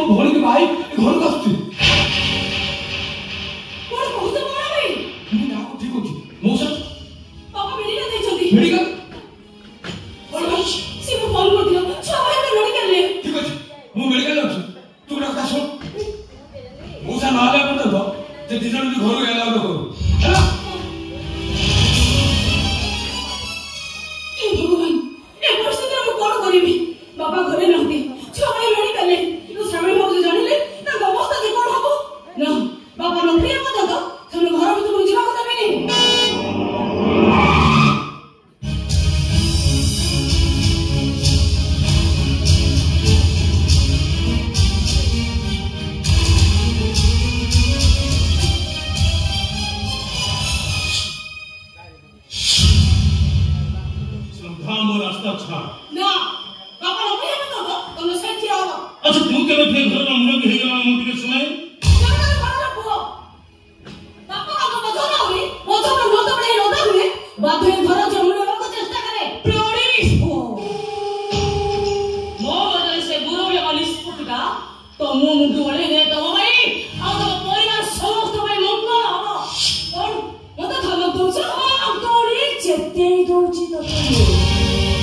ମୋ ଭଉଣୀ ଭାଇ ଘରକୁ ଆସୁଛି। କଣ କହୁଛ ବଡ଼ ଭାଇ? ମୁଁ ତାକୁ ଠିକ ଅଛି ମଉସା ବାପା ମେଡିକାଲ ଯାଇଛନ୍ତି। ମେଡିକାଲ ସେ ମୁଁ ଫୋନ କରିଥିଲା ଛୁଆ ଭାଇ ମେଡିକାଲରେ। ଠିକ ଅଛି ମୁଁ ମେଡିକାଲରେ ଅଛି ତୁ ଗୋଟେ କଥା ଶୁଣ ମଉସା ନହେଲା ପର୍ଯ୍ୟନ୍ତ ସେ ଦି ଜଣ ଘରକୁ ହେଲା ଲୋକ ହେଲା। ଭଗବାନ ଏ ପରିସ୍ଥିତିରେ ମୁଁ କଣ କରିବି? ବାପା ଘରେ ନାହାନ୍ତି ଛୁଆ ଭାଇ ମେଡିକାଲରେ ସ୍ୱାମୀ ଭାଉଜ ଜାଣିଲେ ତାଙ୍କ ଅବସ୍ଥା ଯେ କଣ ହବ? ନା ବାପା ନଥିଲେ ପର୍ଯ୍ୟନ୍ତ ସେମାନେ ଘର ଭିତରକୁ ଯିବାକୁ ଦେବେନି। अच्छा तू केवे थे घर में मुंड हे गला मु टिके सुनाई जरा घर पुओ बापा का मधो ना हुई मधो में नो तो बड़े रोदा हुए बाप हे घर जमुने को चेष्टा करे प्रोडिस हो मो वजह से गुरु में अलिस पुटका तो मु मुंडु वाले ने तो भाई आ तो परिवार समस्त भाई मंगल हो और मत धर्म दोछ हम तोड़ी चेते दोची तो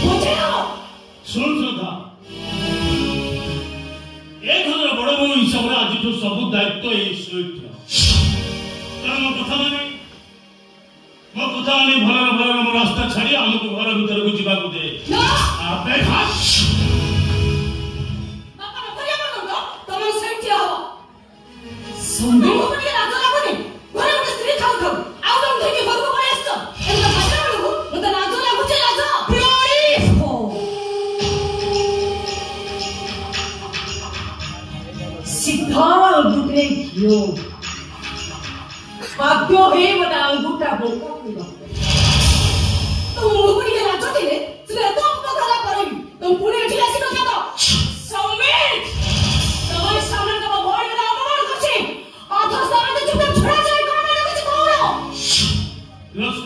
बुझे हो सुन श्रद्धा एक हजार बड़ बो हिसाब रे आज तो सब दायित्व ए स्वीट कारण मो कथा माने भर भर मो रास्ता छाड़ी हमको घर भीतर को जीवा को दे ना आपे हाथ बापा न करिया कर दो तुम सेठ हो संदेह को भी राजा लागोनी घरे उठे स्त्री खाऊ खाऊ आउ तुम देखि घर को पळे आछो एंदा भाषा को मते राजा लागुचे राजा प्लीज हो सीधा अंगूठे घियो भाग्य हे मते अंगूठा बोका पुरा तुम मुकुड़ी के राजा थे से तो हमको खला करेगी तुम पुणे एठी आसी न तो समीर तुम्हारे सामने तो भोर में अपमान करछे अथस दामे तो चुप छोड़ा जाए कोन ना कुछ कहो लस्ट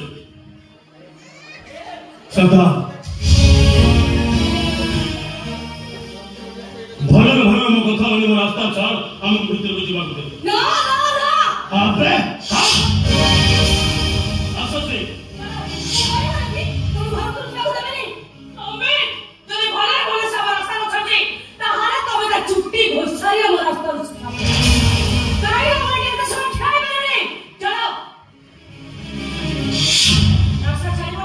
श्रद्धा भले भले मो कथा माने मो रास्ता छाड़ हमको भीतर को जीवा को दे ना ना ना आपे आसो से तुम घर को जाऊ देबेनी समीर तने भले भले सब रास्ता को छड्डी ताहारे तबे का चुट्टी घोसारी हम रास्ता को ताई हमर के तो सब खाई बेनी चलो रास्ता छाड़ीबो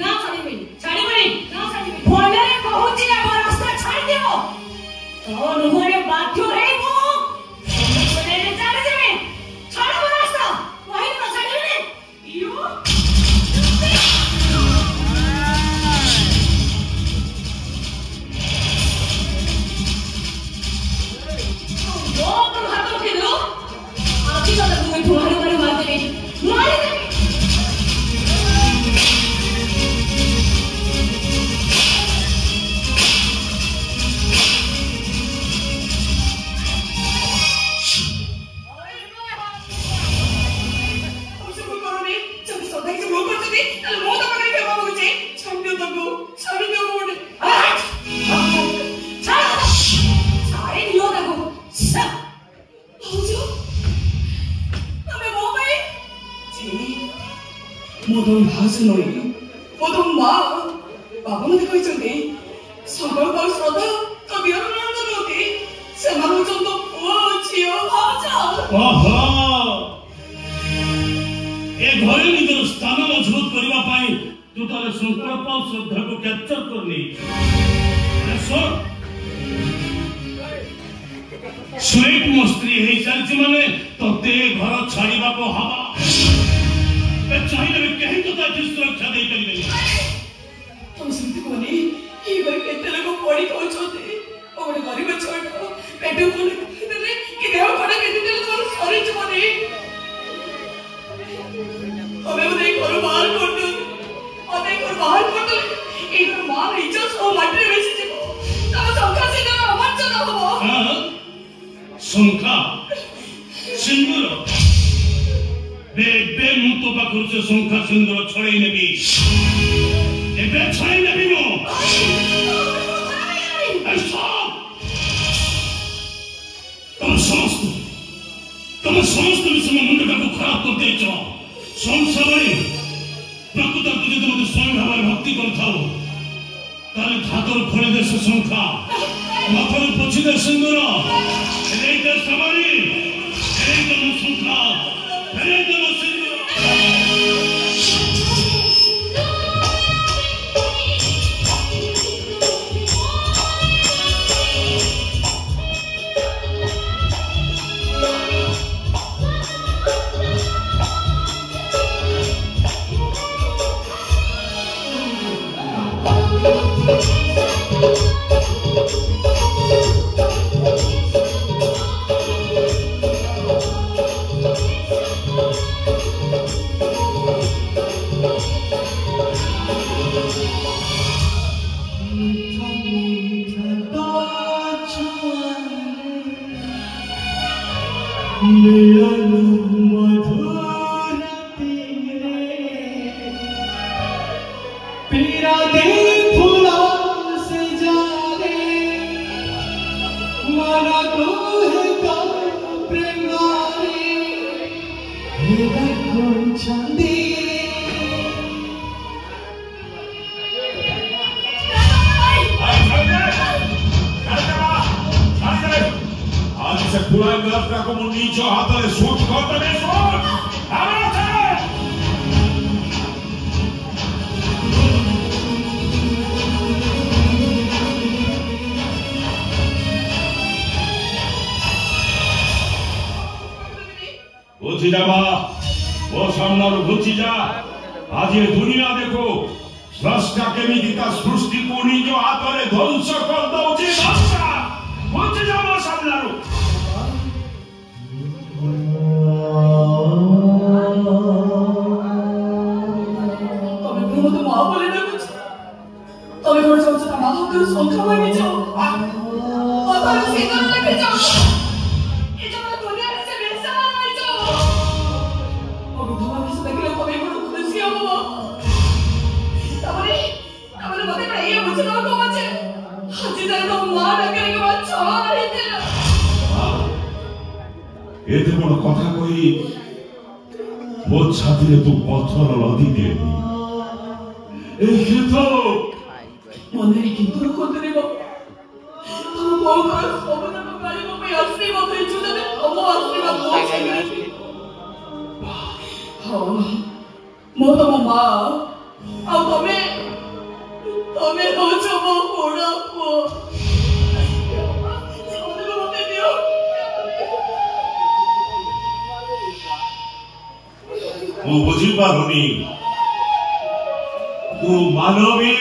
ना छाड़ीबेनी ना छाड़ीबेनी भले कहूची हम रास्ता छाड़ी दियो कौन होरे बाध्य है वो समझने ने जाने देवे छाड़ो रास्ता वही न छाड़े ने यो वो तुम हाथ उठे दो आखिर तो तुम्हें तुम्हारे ऊपर मार देवे 모든 하스노이 모든 마 바보는 듣고 있던데 서걸걸 서다 더 미안한 건 어디 세마는 좀더 부어지요 하자 ओहो ए घरे निजर स्थान मजबूत करबा पाई तू तारे संकल्प और श्रद्धा को कैप्चर करनी सुन स्वीट मस्त्री हे चलछि माने तते घर छाड़ीबा को हवा ए चाहिए भी कहीं तो ताकि सुरक्षा दे करिबे तुम सुनते कोनी ये घर केते लोग पड़ी पहुंचोते और गरीब छोड़ पेटे को देले कि देव कोने केते लोग और सॉरी चोने हमें वो देख और बाहर कर दो और देख और बाहर कर दो एक मां इज्जत ओ मटरे में से तब संख्या से ना अमर चला हो हां संख्या सिंदूर बे मुतो पाखुर से संख्या सिंदूर छोड़े नेबी एबे छोड़े नेबी मो तुम समस्त विषय मुंडा को खराब कर दे संसार प्रकृत तुझे तो मत स्वामी भाव भक्ति कर धातर खोली दे से शंखा मथर पोछि दे सिंदूर दे समारी शंखा सिंदूर आज ये दुनिया देखो स्रष्टा केमिति ता सृष्टि को निज हाथरे ध्वंस कर दउछि भाषा बुझ जाओ सामनारू तमे प्रमोद मा बोले ना कुछ तमे घर जाओ ता मा हाथरे संख्या मांगे जाओ अतर सिंदूर लेके जाओ ये जो दुनिया से बेसा मार जाओ अभी धवा किस देखले तमे बड़ खुशी हो तमरे मते का ये मुझे ना को बचे हाजी दर तो मार के बाद छवा रही थी एते बड़ कथा कही मो छाती रे तू पत्थर लदी दे ए खेतो मने किंतु को देबो तुम को कर सबना को गाली को पे असली मते जुदा दे हम असली बात पहुंचे हां मो तो मां आ तमे हो जो मो कोड़ा को सोने मते दियो मो बुझी पारुनी तू मानवी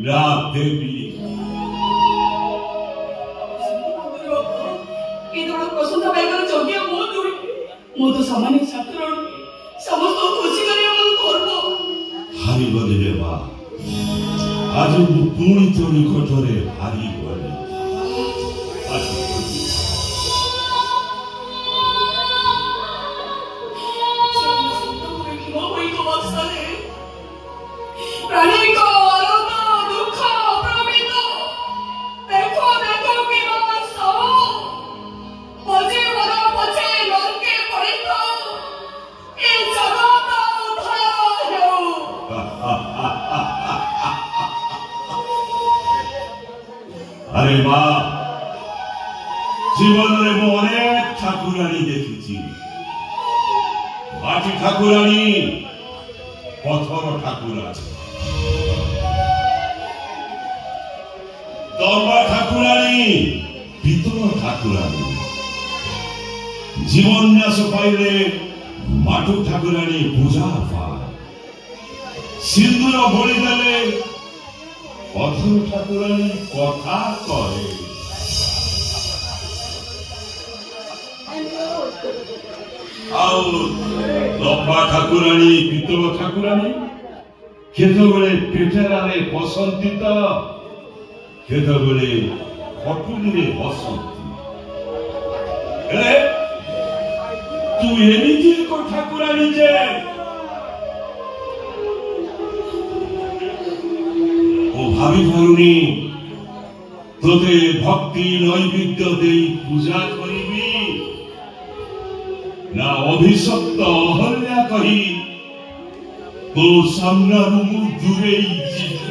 रात देवी प्रसन्न पाइबार योग्य मो तो सामान्य छात्र समस्त खुशी करिया मन करब हारी गले रे बा आज मु पुणी तो निकटरे हारी गले प्राणी को अनंत दुख प्रमित देखो कि बाबा सो मजे बड़ा पछे लंके पड़े तो ए जगत उद्धार हो अरे मां जीवन रे मो अनेक ठाकुरानी देखिछि माटी ठाकुरानी पत्थर ठाकुरानी दम्बा ठाकुरानी पितल ठाकुरानी जीवन न्यास पाइले माटु ठाकुरानी पूजा पाए सिंदूर भोली देले पत्थर ठाकुरानी कथा कहे दम्बा ठाकुरानी पितल ठाकुरानी केतबेले पेटेरारे बसंती तो केतबेले खटुली बसंती तू एमिति एक ठाकुरानी जे ओ भाभी पारुनी তোতে ভক্তি নৈবেদ্য দেই পূজা করিবি না অভিশপ্ত অহল্যা কহি তো সামনারু মু দূরেই ଯିବି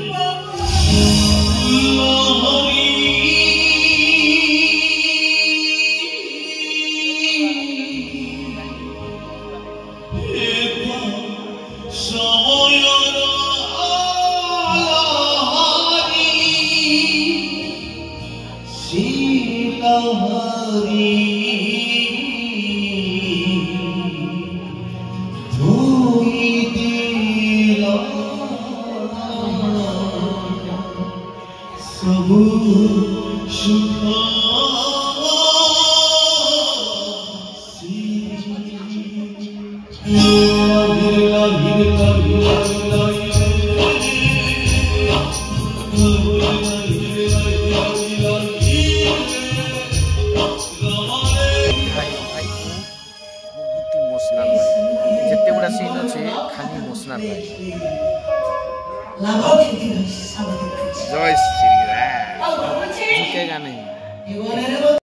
जिते गुड़ा सीन अच्छे खाली इमोशनल जय श्री राम।